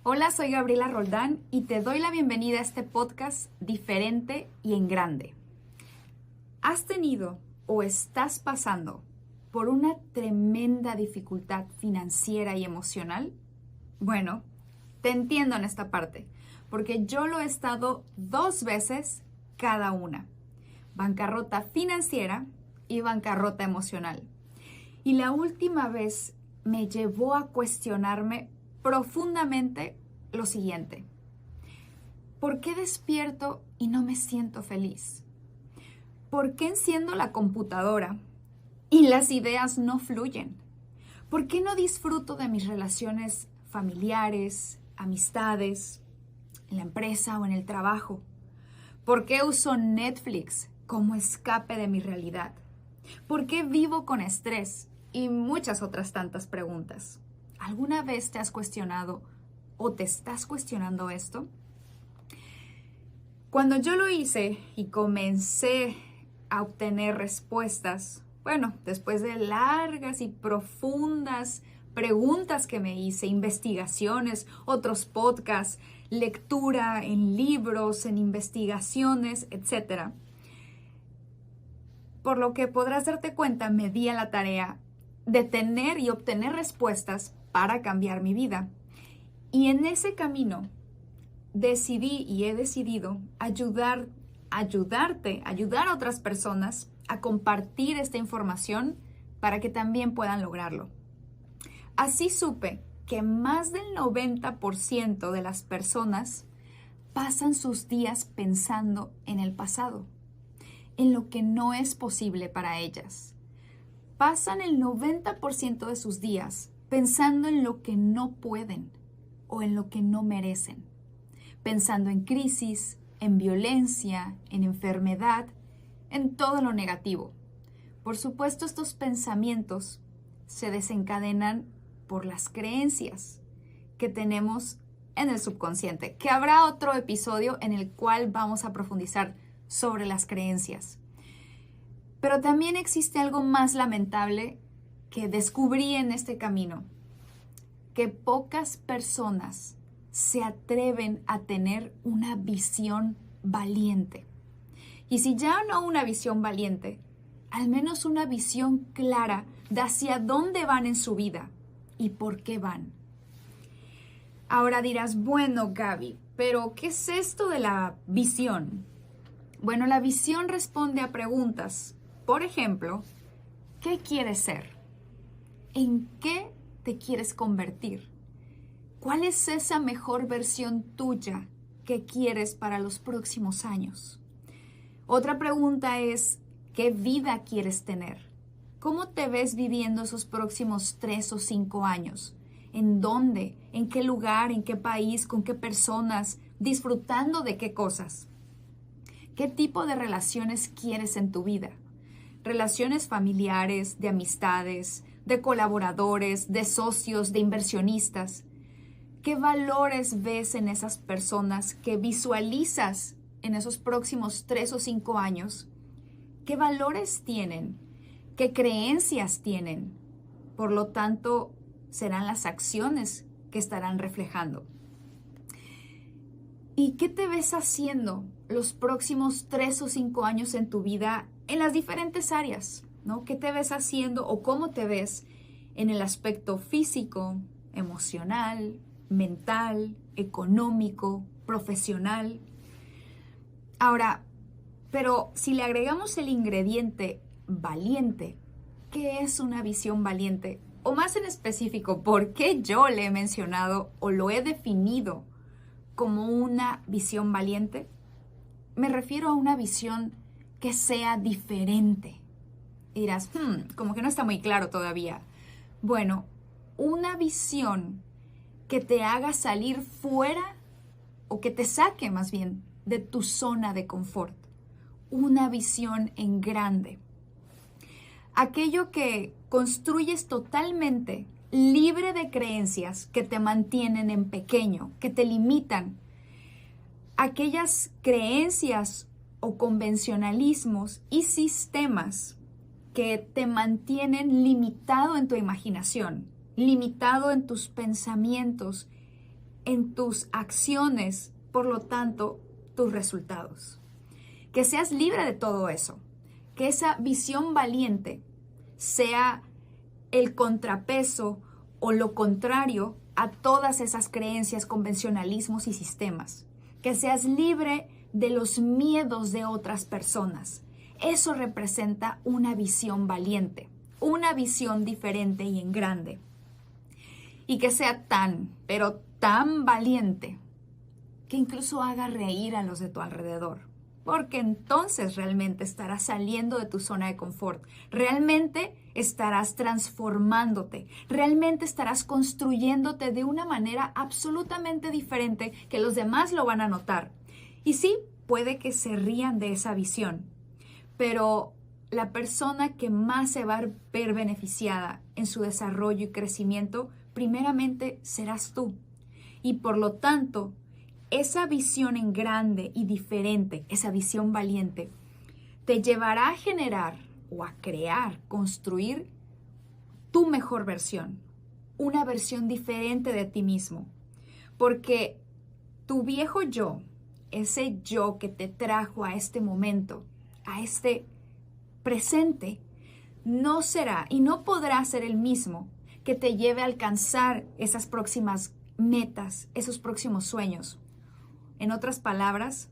Hola, soy Gabriela Roldán y te doy la bienvenida a este podcast diferente y en grande. ¿Has tenido o estás pasando por una tremenda dificultad financiera y emocional? Bueno, te entiendo en esta parte, porque yo lo he estado 2 veces cada una. Bancarrota financiera y bancarrota emocional. Y la última vez me llevó a cuestionarme profundamente lo siguiente. ¿Por qué despierto y no me siento feliz? ¿Por qué enciendo la computadora y las ideas no fluyen? ¿Por qué no disfruto de mis relaciones familiares, amistades, en la empresa o en el trabajo? ¿Por qué uso Netflix como escape de mi realidad? ¿Por qué vivo con estrés? Y muchas otras tantas preguntas. ¿Alguna vez te has cuestionado o te estás cuestionando esto? Cuando yo lo hice y comencé a obtener respuestas, bueno, después de largas y profundas preguntas que me hice, investigaciones, otros podcasts, lectura en libros, en investigaciones, etc. Por lo que podrás darte cuenta, me di a la tarea de tener y obtener respuestas para cambiar mi vida. Y en ese camino decidí y he decidido ayudar a otras personas a compartir esta información para que también puedan lograrlo. Así supe que más del 90% de las personas pasan sus días pensando en el pasado, en lo que no es posible para ellas. Pasan el 90% de sus días pensando en lo que no pueden o en lo que no merecen, pensando en crisis, en violencia, en enfermedad, en todo lo negativo. Por supuesto, estos pensamientos se desencadenan por las creencias que tenemos en el subconsciente, que habrá otro episodio en el cual vamos a profundizar sobre las creencias. Pero también existe algo más lamentable que descubrí en este camino, que pocas personas se atreven a tener una visión valiente. Y si ya no una visión valiente, al menos una visión clara de hacia dónde van en su vida y por qué van. Ahora dirás, bueno, Gaby, pero ¿qué es esto de la visión? Bueno, la visión responde a preguntas. Por ejemplo, ¿qué quieres ser? ¿En qué te quieres convertir? ¿Cuál es esa mejor versión tuya que quieres para los próximos años? Otra pregunta es, ¿qué vida quieres tener? ¿Cómo te ves viviendo esos próximos 3 o 5 años? ¿En dónde? ¿En qué lugar? ¿En qué país? ¿Con qué personas? ¿Disfrutando de qué cosas? ¿Qué tipo de relaciones quieres en tu vida? Relaciones familiares, de amistades, de colaboradores, de socios, de inversionistas. ¿Qué valores ves en esas personas que visualizas en esos próximos 3 o 5 años? ¿Qué valores tienen? ¿Qué creencias tienen? Por lo tanto, serán las acciones que estarán reflejando. ¿Y qué te ves haciendo los próximos 3 o 5 años en tu vida en las diferentes áreas, ¿no? ¿Qué te ves haciendo o cómo te ves en el aspecto físico, emocional, mental, económico, profesional? Ahora, pero si le agregamos el ingrediente valiente, ¿qué es una visión valiente? O más en específico, ¿por qué yo le he mencionado o lo he definido como una visión valiente? Me refiero a una visión que sea diferente. Y dirás, como que no está muy claro todavía. Bueno, una visión que te haga salir fuera o que te saque más bien de tu zona de confort. Una visión en grande. Aquello que construyes totalmente libre de creencias que te mantienen en pequeño, que te limitan. Aquellas creencias o convencionalismos y sistemas que te mantienen limitado en tu imaginación, limitado en tus pensamientos en tus acciones, por lo tanto, tus resultados. Que seas libre de todo eso. Que esa visión valiente sea el contrapeso o lo contrario a todas esas creencias, convencionalismos y sistemas. Que seas libre de los miedos de otras personas. Eso representa una visión valiente, una visión diferente y en grande. Y que sea tan, pero tan valiente, que incluso haga reír a los de tu alrededor. Porque entonces realmente estarás saliendo de tu zona de confort. Realmente estarás transformándote. Realmente estarás construyéndote de una manera absolutamente diferente que los demás lo van a notar. Y sí, puede que se rían de esa visión, pero la persona que más se va a ver beneficiada en su desarrollo y crecimiento, primeramente serás tú. Y por lo tanto, esa visión en grande y diferente, esa visión valiente, te llevará a generar o a crear, construir tu mejor versión, una versión diferente de ti mismo. Porque tu viejo yo, ese yo que te trajo a este momento, a este presente, no será y no podrá ser el mismo que te lleve a alcanzar esas próximas metas, esos próximos sueños. En otras palabras,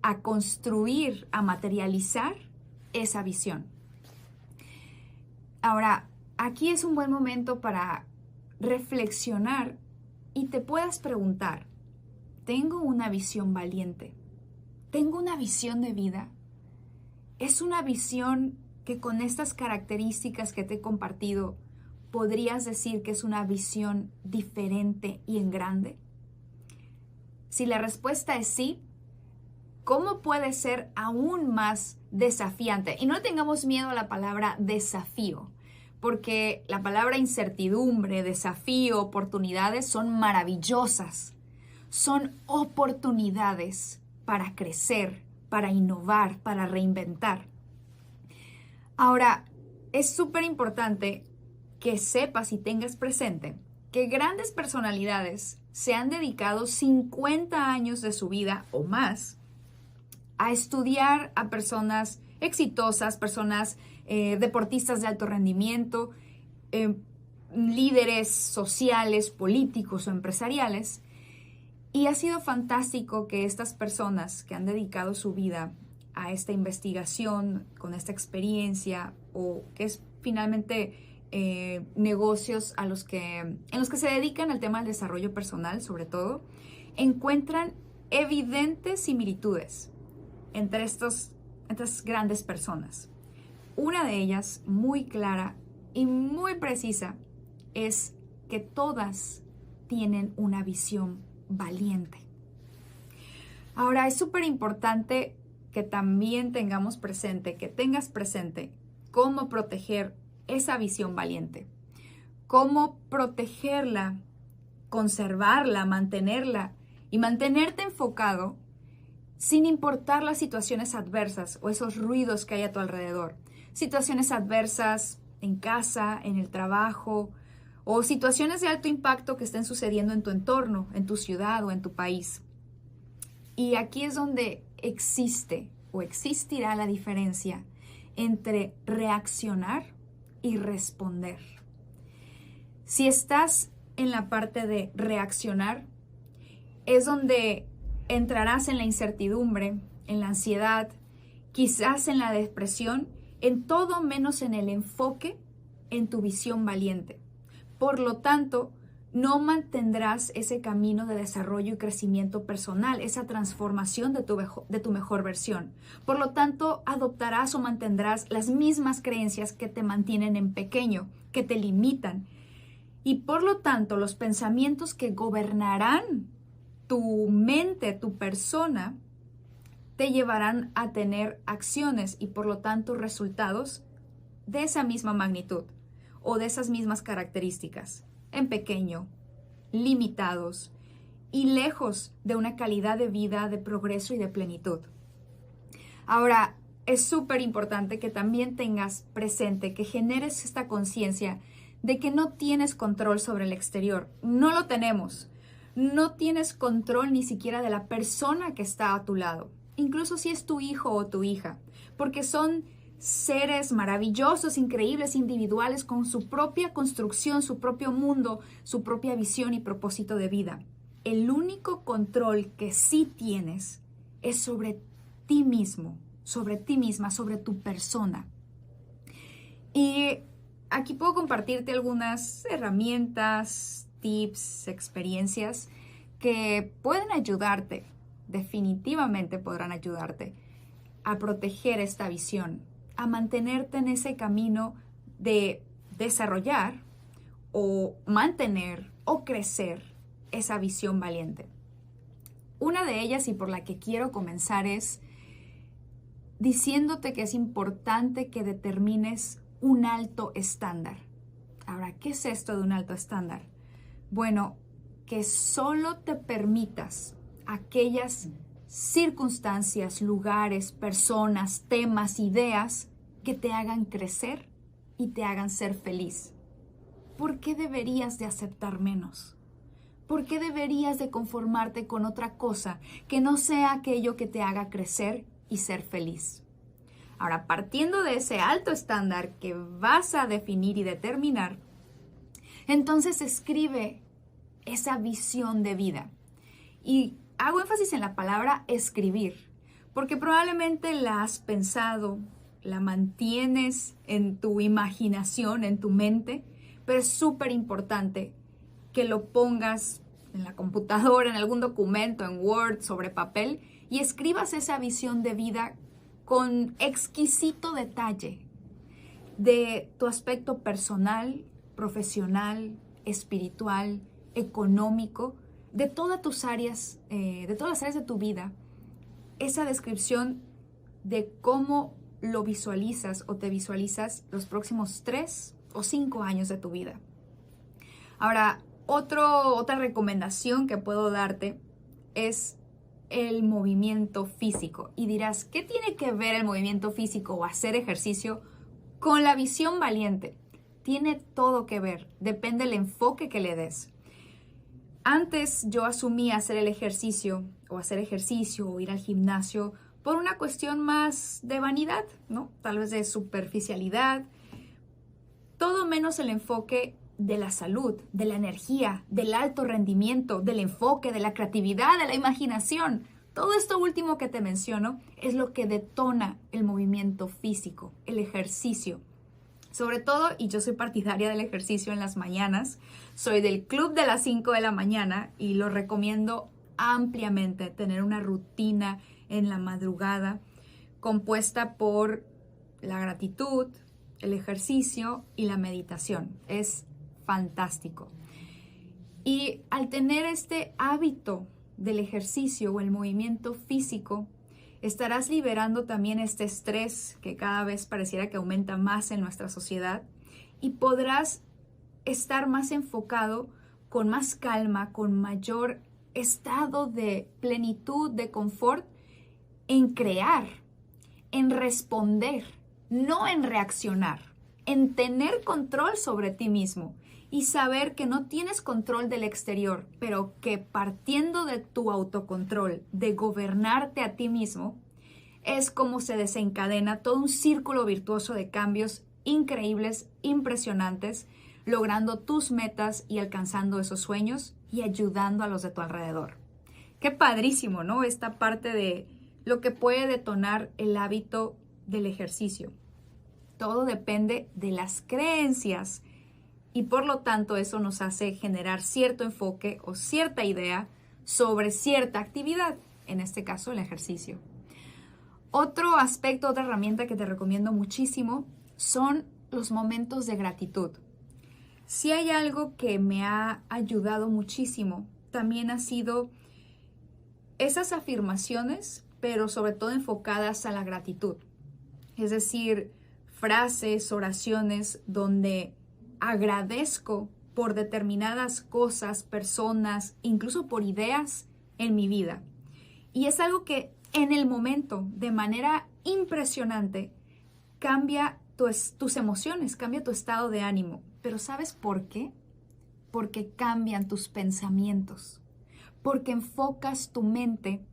a construir, a materializar esa visión. Ahora, aquí es un buen momento para reflexionar y te puedas preguntar, ¿tengo una visión valiente? ¿Tengo una visión de vida? ¿Es una visión que con estas características que te he compartido podrías decir que es una visión diferente y en grande? Si la respuesta es sí, ¿cómo puede ser aún más desafiante? Y no tengamos miedo a la palabra desafío, porque la palabra incertidumbre, desafío, oportunidades son maravillosas. Son oportunidades para crecer, para innovar, para reinventar. Ahora, es súper importante que sepas y tengas presente que grandes personalidades se han dedicado 50 años de su vida o más a estudiar a personas exitosas, personas deportistas de alto rendimiento, líderes sociales, políticos o empresariales. Y ha sido fantástico que estas personas que han dedicado su vida a esta investigación, con esta experiencia, o que es finalmente negocios en los que se dedican al tema del desarrollo personal, sobre todo, encuentran evidentes similitudes entre estas grandes personas. Una de ellas, muy clara y muy precisa, es que todas tienen una visión valiente. Ahora, es súper importante que también tengas presente cómo proteger esa visión valiente, cómo protegerla, conservarla, mantenerla y mantenerte enfocado sin importar las situaciones adversas o esos ruidos que hay a tu alrededor. Situaciones adversas en casa, en el trabajo, o situaciones de alto impacto que estén sucediendo en tu entorno, en tu ciudad o en tu país. Y aquí es donde existe o existirá la diferencia entre reaccionar y responder. Si estás en la parte de reaccionar, es donde entrarás en la incertidumbre, en la ansiedad, quizás en la depresión, en todo menos en el enfoque en tu visión valiente. Por lo tanto, no mantendrás ese camino de desarrollo y crecimiento personal, esa transformación de tu mejor versión. Por lo tanto, adoptarás o mantendrás las mismas creencias que te mantienen en pequeño, que te limitan. Y por lo tanto, los pensamientos que gobernarán tu mente, tu persona, te llevarán a tener acciones y por lo tanto resultados de esa misma magnitud o de esas mismas características, en pequeño, limitados y lejos de una calidad de vida de progreso y de plenitud. Ahora, es súper importante que también tengas presente, que generes esta conciencia de que no tienes control sobre el exterior. No lo tenemos. No tienes control ni siquiera de la persona que está a tu lado, incluso si es tu hijo o tu hija, porque son seres maravillosos, increíbles, individuales, con su propia construcción, su propio mundo, su propia visión y propósito de vida. El único control que sí tienes es sobre ti mismo, sobre ti misma, sobre tu persona. Y aquí puedo compartirte algunas herramientas, tips, experiencias que pueden ayudarte, definitivamente podrán ayudarte a proteger esta visión, a mantenerte en ese camino de desarrollar o mantener o crecer esa visión valiente. Una de ellas y por la que quiero comenzar es diciéndote que es importante que determines un alto estándar. Ahora, ¿qué es esto de un alto estándar? Bueno, que solo te permitas aquellas circunstancias, lugares, personas, temas, ideas que te hagan crecer y te hagan ser feliz. ¿Por qué deberías de aceptar menos? ¿Por qué deberías de conformarte con otra cosa que no sea aquello que te haga crecer y ser feliz? Ahora, partiendo de ese alto estándar que vas a definir y determinar, entonces escribe esa visión de vida. Y hago énfasis en la palabra escribir, porque probablemente la has pensado, la mantienes en tu imaginación, en tu mente, pero es súper importante que lo pongas en la computadora, en algún documento, en Word, sobre papel, y escribas esa visión de vida con exquisito detalle de tu aspecto personal, profesional, espiritual, económico, de todas tus áreas, de todas las áreas de tu vida, esa descripción de cómo lo visualizas o te visualizas los próximos 3 o 5 años de tu vida. Ahora, otra recomendación que puedo darte es el movimiento físico. Y dirás, ¿qué tiene que ver el movimiento físico o hacer ejercicio con la visión valiente? Tiene todo que ver, depende del enfoque que le des. Antes yo asumía hacer el ejercicio o ir al gimnasio por una cuestión más de vanidad, ¿no? Tal vez de superficialidad, todo menos el enfoque de la salud, de la energía, del alto rendimiento, del enfoque, de la creatividad, de la imaginación. Todo esto último que te menciono es lo que detona el movimiento físico, el ejercicio. Sobre todo, y yo soy partidaria del ejercicio en las mañanas, soy del club de las 5 de la mañana y lo recomiendo ampliamente, tener una rutina en la madrugada compuesta por la gratitud, el ejercicio y la meditación. Es fantástico. Y al tener este hábito del ejercicio o el movimiento físico, estarás liberando también este estrés que cada vez pareciera que aumenta más en nuestra sociedad y podrás estar más enfocado, con más calma, con mayor estado de plenitud, de confort, en crear, en responder, no en reaccionar, en tener control sobre ti mismo y saber que no tienes control del exterior, pero que partiendo de tu autocontrol, de gobernarte a ti mismo, es como se desencadena todo un círculo virtuoso de cambios increíbles, impresionantes, logrando tus metas y alcanzando esos sueños y ayudando a los de tu alrededor. Qué padrísimo, ¿no? Esta parte de lo que puede detonar el hábito del ejercicio. Todo depende de las creencias y por lo tanto eso nos hace generar cierto enfoque o cierta idea sobre cierta actividad, en este caso el ejercicio. Otro aspecto, otra herramienta que te recomiendo muchísimo son los momentos de gratitud. Si hay algo que me ha ayudado muchísimo, también ha sido esas afirmaciones, pero sobre todo enfocadas a la gratitud. Es decir, frases, oraciones donde agradezco por determinadas cosas, personas, incluso por ideas en mi vida. Y es algo que en el momento, de manera impresionante, cambia tus emociones, cambia tu estado de ánimo. Pero ¿sabes por qué? Porque cambian tus pensamientos. porque enfocas tu mente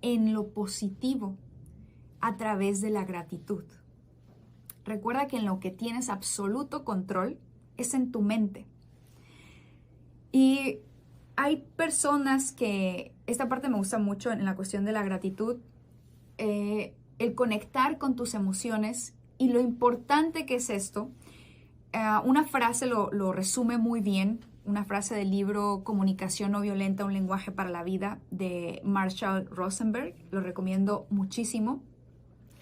en lo positivo a través de la gratitud. Recuerda que en lo que tienes absoluto control es en tu mente. Y hay personas que, esta parte me gusta mucho en la cuestión de la gratitud, el conectar con tus emociones y lo importante que es esto. Una frase lo resume muy bien, una frase del libro Comunicación no violenta, un lenguaje para la vida de Marshall Rosenberg, lo recomiendo muchísimo.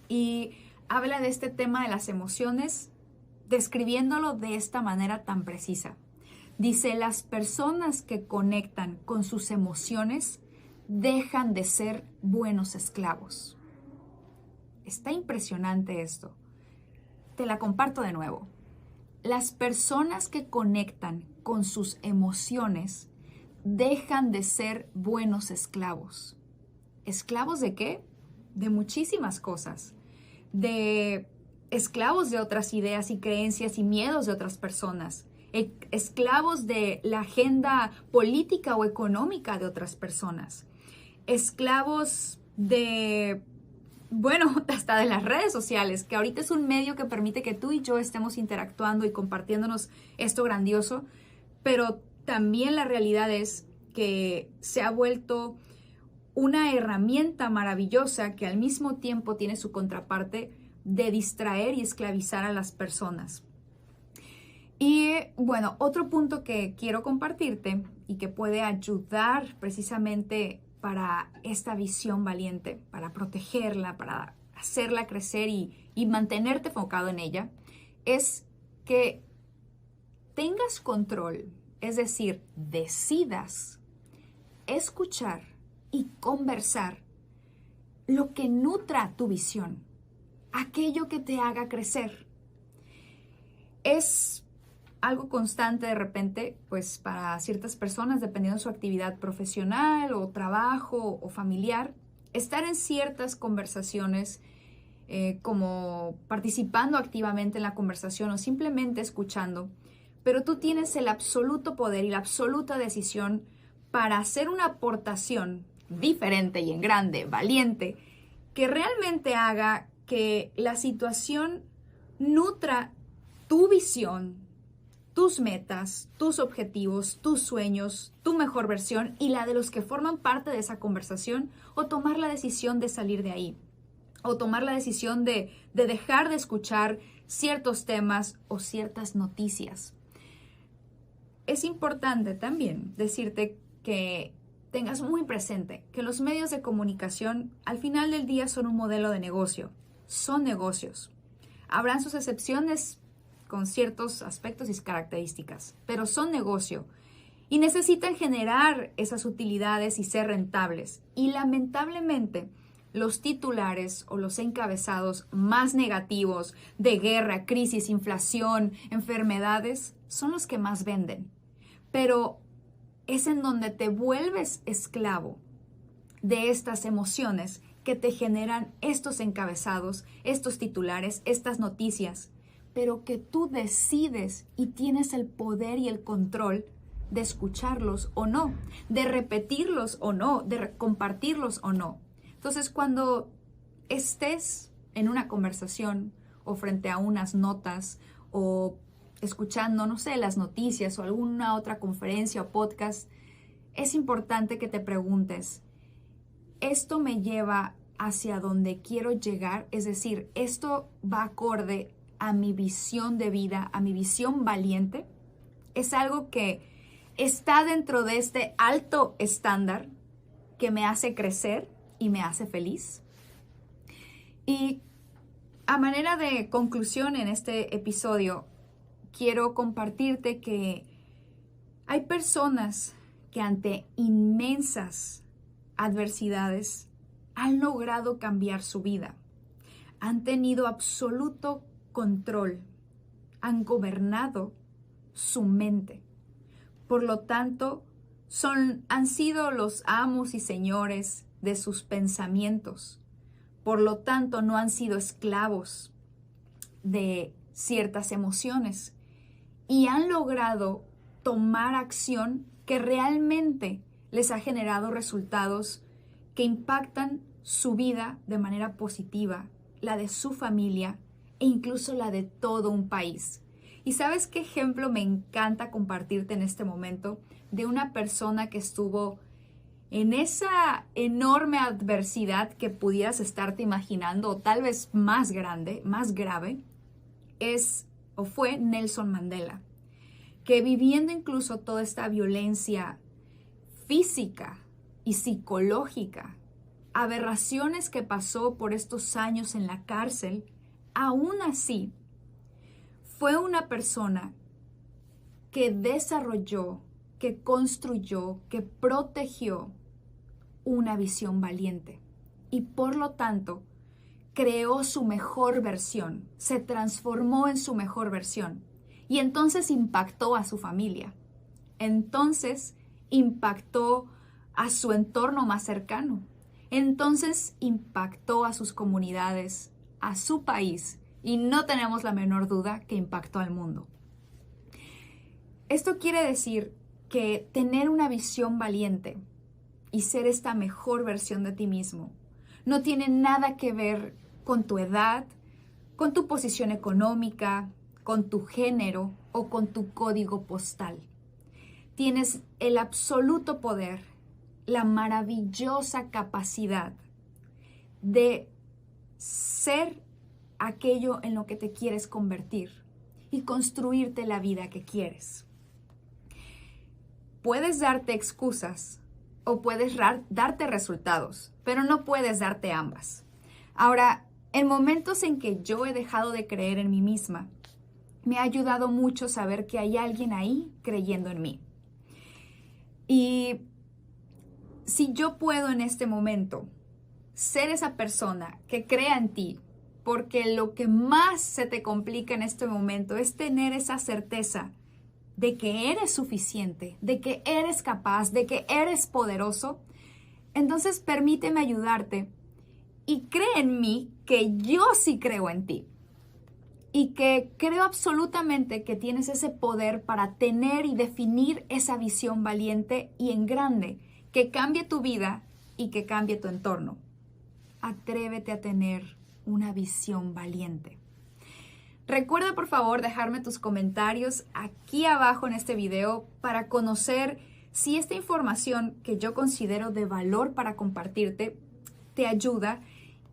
Y habla de este tema de las emociones, describiéndolo de esta manera tan precisa. Dice, las personas que conectan con sus emociones dejan de ser buenos esclavos. Está impresionante esto. Te la comparto de nuevo. Las personas que conectan con sus emociones dejan de ser buenos esclavos. ¿Esclavos de qué? De muchísimas cosas. De esclavos de otras ideas y creencias y miedos de otras personas. Esclavos de la agenda política o económica de otras personas. Esclavos de, hasta de las redes sociales, que ahorita es un medio que permite que tú y yo estemos interactuando y compartiéndonos esto grandioso, pero también la realidad es que se ha vuelto una herramienta maravillosa que al mismo tiempo tiene su contraparte de distraer y esclavizar a las personas. Y bueno, otro punto que quiero compartirte y que puede ayudar precisamente para esta visión valiente, para protegerla, para hacerla crecer y mantenerte enfocado en ella, es que tengas control, es decir, decidas escuchar y conversar lo que nutra tu visión, aquello que te haga crecer. Es algo constante de repente, pues para ciertas personas, dependiendo de su actividad profesional o trabajo o familiar, estar en ciertas conversaciones como participando activamente en la conversación o simplemente escuchando, pero tú tienes el absoluto poder y la absoluta decisión para hacer una aportación diferente y en grande, valiente, que realmente haga que la situación nutra tu visión, tus metas, tus objetivos, tus sueños, tu mejor versión y la de los que forman parte de esa conversación, o tomar la decisión de salir de ahí, o tomar la decisión de dejar de escuchar ciertos temas o ciertas noticias. Es importante también decirte que tengas muy presente que los medios de comunicación al final del día son un modelo de negocio, son negocios. Habrán sus excepciones con ciertos aspectos y características, pero son negocio y necesitan generar esas utilidades y ser rentables. Y lamentablemente, los titulares o los encabezados más negativos de guerra, crisis, inflación, enfermedades, son los que más venden. Pero es en donde te vuelves esclavo de estas emociones que te generan estos encabezados, estos titulares, estas noticias, pero que tú decides y tienes el poder y el control de escucharlos o no, de repetirlos o no, de compartirlos o no. Entonces, cuando estés en una conversación o frente a unas notas o escuchando, no sé, las noticias o alguna otra conferencia o podcast, es importante que te preguntes, ¿esto me lleva hacia donde quiero llegar? Es decir, ¿esto va acorde a mi visión de vida, a mi visión valiente? ¿Es algo que está dentro de este alto estándar que me hace crecer y me hace feliz? Y a manera de conclusión en este episodio, quiero compartirte que hay personas que ante inmensas adversidades han logrado cambiar su vida, han tenido absoluto control, han gobernado su mente. Por lo tanto, han sido los amos y señores de sus pensamientos. Por lo tanto, no han sido esclavos de ciertas emociones y han logrado tomar acción que realmente les ha generado resultados que impactan su vida de manera positiva, la de su familia e incluso la de todo un país. ¿Y sabes qué ejemplo me encanta compartirte en este momento? De una persona que estuvo en esa enorme adversidad que pudieras estarte imaginando, o tal vez más grande, más grave, fue Nelson Mandela, que viviendo incluso toda esta violencia física y psicológica, aberraciones que pasó por estos años en la cárcel, aún así fue una persona que desarrolló, que construyó, que protegió una visión valiente y por lo tanto creó su mejor versión, se transformó en su mejor versión y entonces impactó a su familia, entonces impactó a su entorno más cercano, entonces impactó a sus comunidades, a su país y no tenemos la menor duda que impactó al mundo. Esto quiere decir que tener una visión valiente y ser esta mejor versión de ti mismo no tiene nada que ver con tu edad, con tu posición económica, con tu género o con tu código postal. Tienes el absoluto poder, la maravillosa capacidad de ser aquello en lo que te quieres convertir y construirte la vida que quieres. Puedes darte excusas o puedes darte resultados, pero no puedes darte ambas. Ahora, en momentos en que yo he dejado de creer en mí misma, me ha ayudado mucho saber que hay alguien ahí creyendo en mí. Y si yo puedo en este momento ser esa persona que crea en ti, porque lo que más se te complica en este momento es tener esa certeza de que eres suficiente, de que eres capaz, de que eres poderoso, entonces permíteme ayudarte y cree en mí que yo sí creo en ti y que creo absolutamente que tienes ese poder para tener y definir esa visión valiente y en grande que cambie tu vida y que cambie tu entorno. Atrévete a tener una visión valiente. Recuerda por favor dejarme tus comentarios aquí abajo en este video para conocer si esta información que yo considero de valor para compartirte te ayuda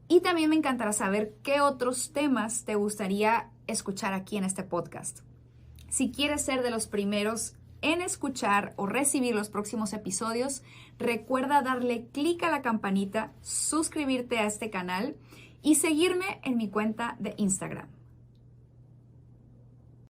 y también me encantará saber qué otros temas te gustaría escuchar aquí en este podcast. Si quieres ser de los primeros en escuchar o recibir los próximos episodios, recuerda darle clic a la campanita, suscribirte a este canal y seguirme en mi cuenta de Instagram.